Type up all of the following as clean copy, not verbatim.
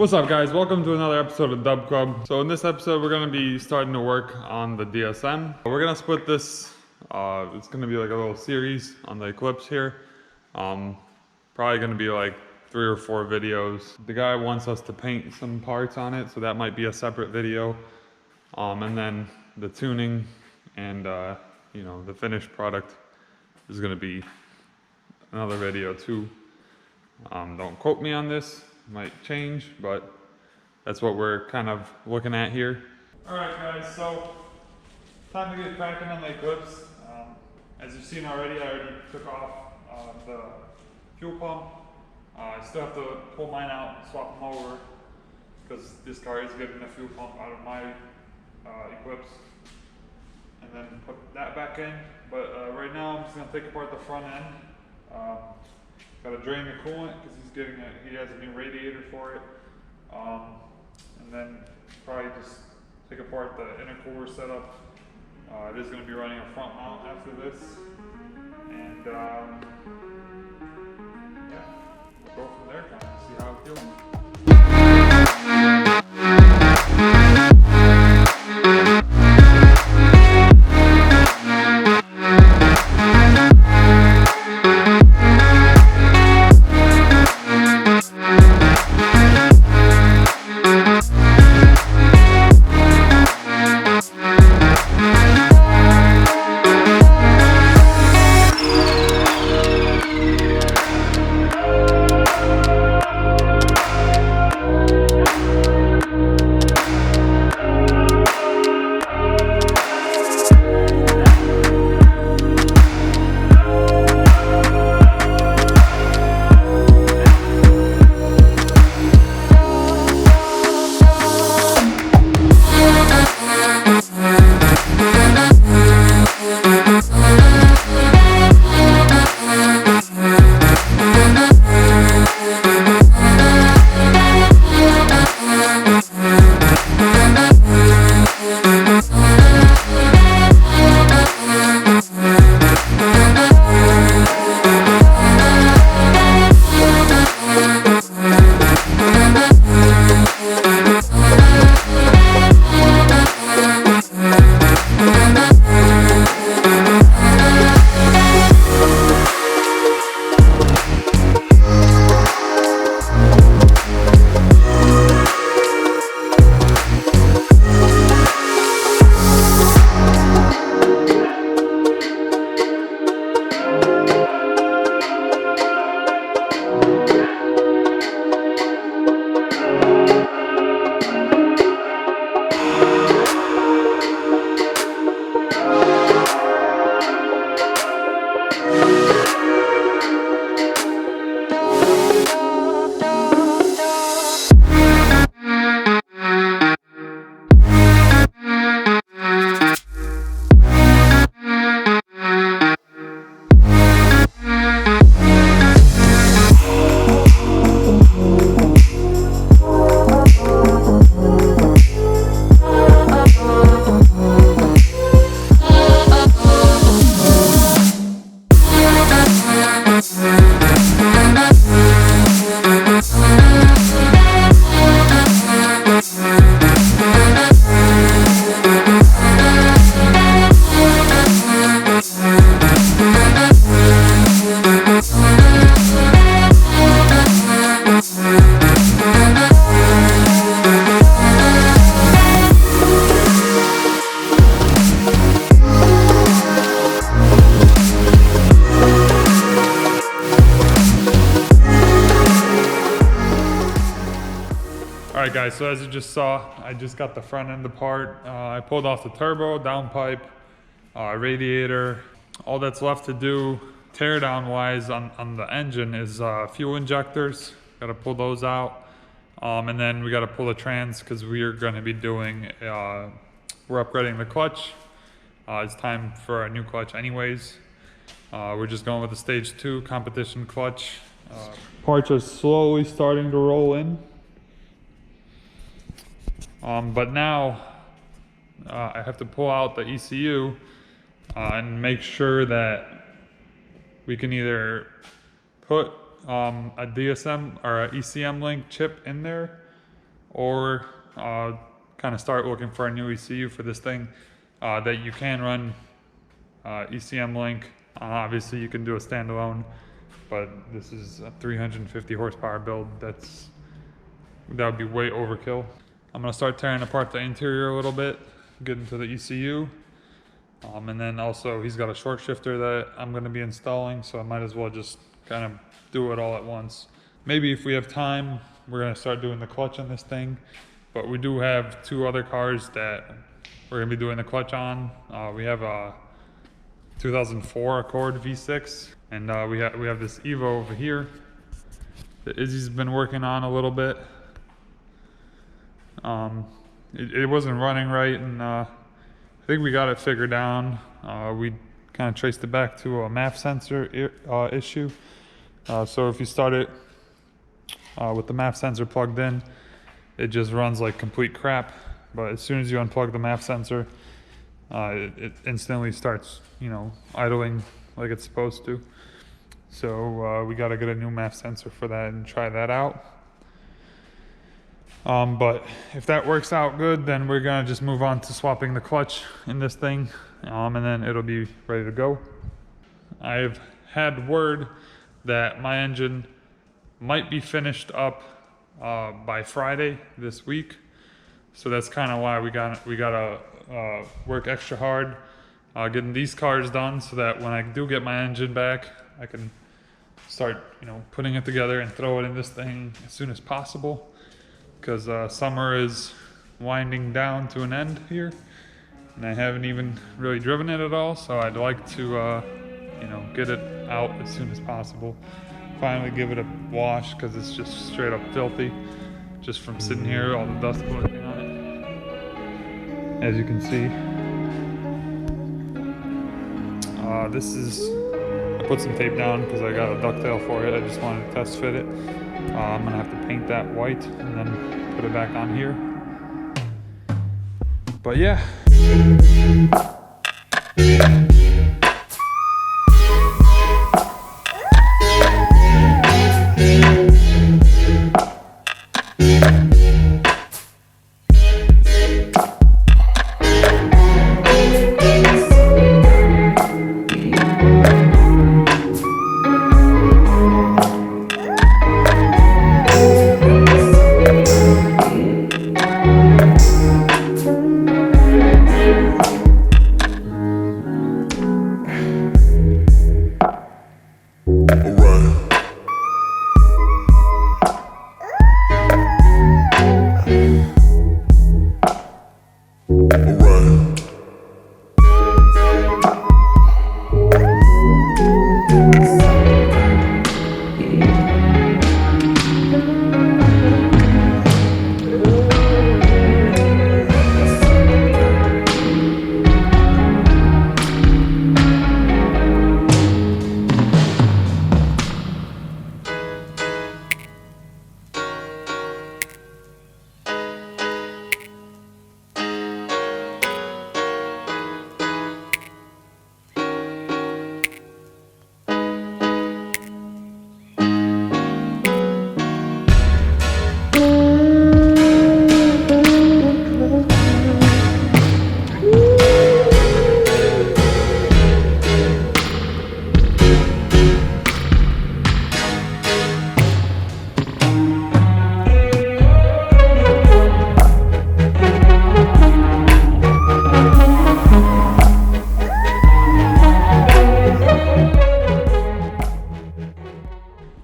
What's up, guys? Welcome to another episode of Dub Club. So in this episode, we're going to be starting to work on the DSM. We're going to split this. It's going to be like a little series on the Eclipse here. Probably going to be like 3 or 4 videos. The guy wants us to paint some parts on it, so that might be a separate video. And then the tuning and the finished product is going to be another video too. Don't quote me on this. Might change, but that's what we're kind of looking at here. All right, guys, so time to get cracking on the Eclipse. As you've seen already, I already took off the fuel pump. I still have to pull mine out and swap them over because this car is getting the fuel pump out of my Eclipse, and then put that back in. But right now I'm just gonna take apart the front end. Got to drain the coolant because he has a new radiator for it. And then probably just take apart the intercooler setup. It is going to be running a front mount after this. And yeah, we'll go from there, kind of see how it feels. Alright guys, so as you just saw, I just got the front end apart. I pulled off the turbo, downpipe, radiator. All that's left to do teardown wise on the engine is fuel injectors. Gotta pull those out. And then we gotta pull the trans because we're gonna be doing, we're upgrading the clutch. It's time for a new clutch anyways. We're just going with the stage 2 competition clutch. Parts are slowly starting to roll in. But now I have to pull out the ECU and make sure that we can either put a DSM or a ECM link chip in there, or kind of start looking for a new ECU for this thing that you can run ECM link. Obviously you can do a standalone, but this is a 350 horsepower build. That would be way overkill. I'm gonna start tearing apart the interior a little bit, get into the ECU. And then also he's got a short shifter that I'm gonna be installing, so I might as well just kind of do it all at once. Maybe if we have time, we're gonna start doing the clutch on this thing, but we do have 2 other cars that we're gonna be doing the clutch on. We have a 2004 Accord V6, and we have this Evo over here that Izzy's been working on a little bit. It wasn't running right, and I think we got it figured down. We kind of traced it back to a MAF sensor issue. So if you start it with the MAF sensor plugged in, it just runs like complete crap. But as soon as you unplug the MAF sensor, it instantly starts, idling like it's supposed to. So we got to get a new MAF sensor for that and try that out. But if that works out good, then we're gonna just move on to swapping the clutch in this thing, and then it'll be ready to go. I've had word that my engine might be finished up by Friday this week, so that's kind of why we gotta work extra hard getting these cars done, so that when I do get my engine back, I can start putting it together and throw it in this thing as soon as possible. Because summer is winding down to an end here, and I haven't even really driven it at all, so I'd like to get it out as soon as possible. Finally give it a wash, because it's just straight up filthy just from sitting here, all the dust collecting on it, as you can see. I put some tape down because I got a ducktail for it. I just wanted to test fit it. I'm gonna have to paint that white and then put it back on here. But yeah.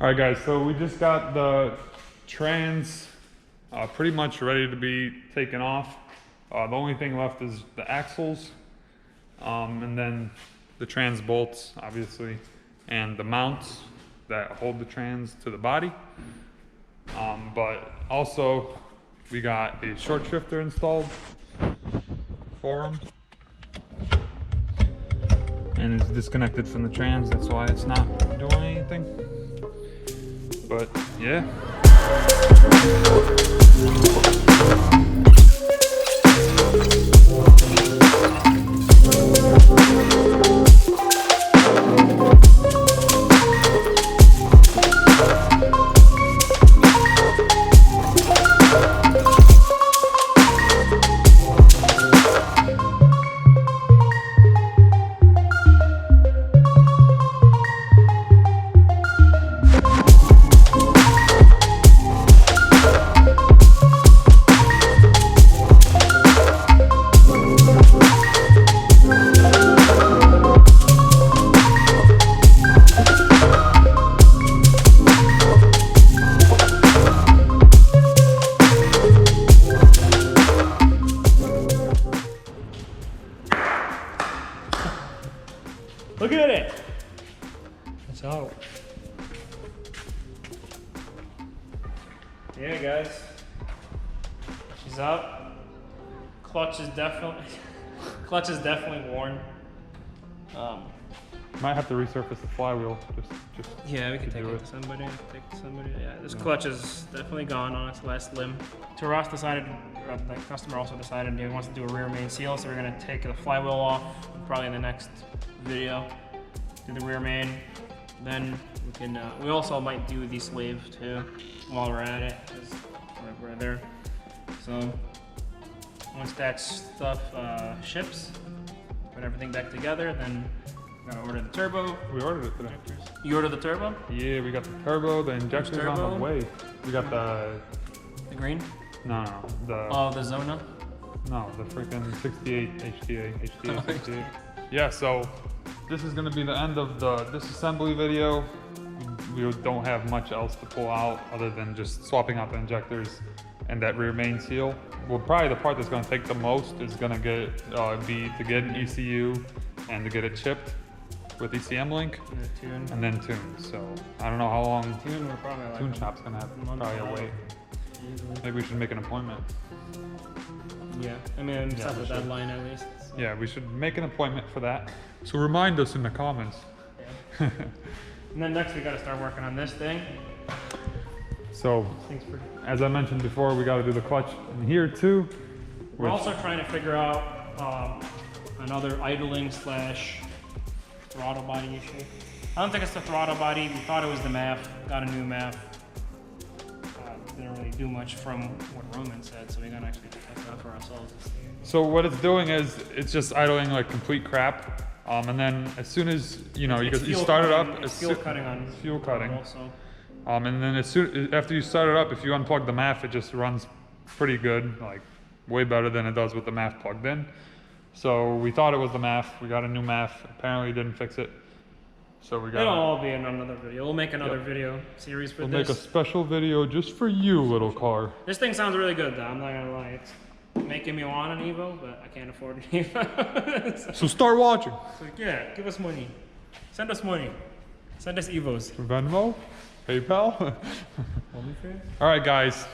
Alright guys, so we just got the trans pretty much ready to be taken off. The only thing left is the axles, and then the trans bolts, obviously, and the mounts that hold the trans to the body. But also, we got a short shifter installed for them. And it's disconnected from the trans, that's why it's not doing anything. But yeah. She's up. Clutch is definitely worn. Might have to resurface the flywheel. Just Yeah, we can take do it to somebody. Yeah, this clutch is definitely gone on its last limb. So Ross decided, the customer also decided he wants to do a rear main seal, so we're gonna take the flywheel off probably in the next video. Do the rear main. Then we can. We also might do the slave too while we're at it, because we're there. So once that stuff ships, put everything back together, then. Gotta order the turbo. We ordered it today. You ordered the turbo? Yeah, we got the turbo, the injectors on the way. We got the green? No, the the Zona? No, the freaking 68 HTA 68. Yeah, so this is gonna be the end of the disassembly video. We don't have much else to pull out other than just swapping out the injectors and that rear main seal. Well, probably the part that's gonna take the most is gonna be to get an ECU and to get it chipped with ECM link and then tuned. So I don't know how long Tune, we're probably like tune shop's gonna have probably a wait. Maybe we should make an appointment. Yeah, I mean, set the deadline at least. So. Yeah, we should make an appointment for that. So remind us in the comments. Yeah. And then next we gotta start working on this thing. So, as I mentioned before, we gotta do the clutch in here too. We're also trying to figure out another idling / throttle body issue. I don't think it's the throttle body. We thought it was the MAF. Got a new MAF. Didn't really do much from what Roman said, so we gotta actually check that out for ourselves. So what it's doing is it's just idling like complete crap, and then as soon as you start it up, it's fuel cutting on fuel cutting. Also. And then after you start it up, if you unplug the MAF, it just runs pretty good, like way better than it does with the MAF plugged in. So we thought it was the MAF. We got a new MAF. Apparently didn't fix it. So we got. It'll all be in another video. We'll make another video series for this. We'll make a special video just for you, little car. This thing sounds really good, though. I'm not gonna lie. It's making me want an Evo, but I can't afford an Evo. So start watching. So yeah, give us money. Send us money. Send us Evos. Venmo, PayPal. OnlyFans. All right, guys.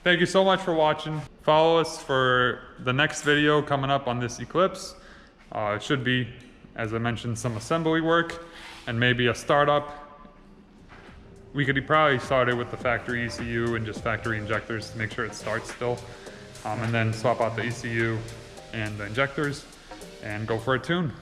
Thank you so much for watching. Follow us for the next video coming up on this Eclipse. It should be, as I mentioned, some assembly work and maybe a startup. We could probably start it with the factory ECU and just factory injectors to make sure it starts still. And then swap out the ECU and the injectors and go for a tune.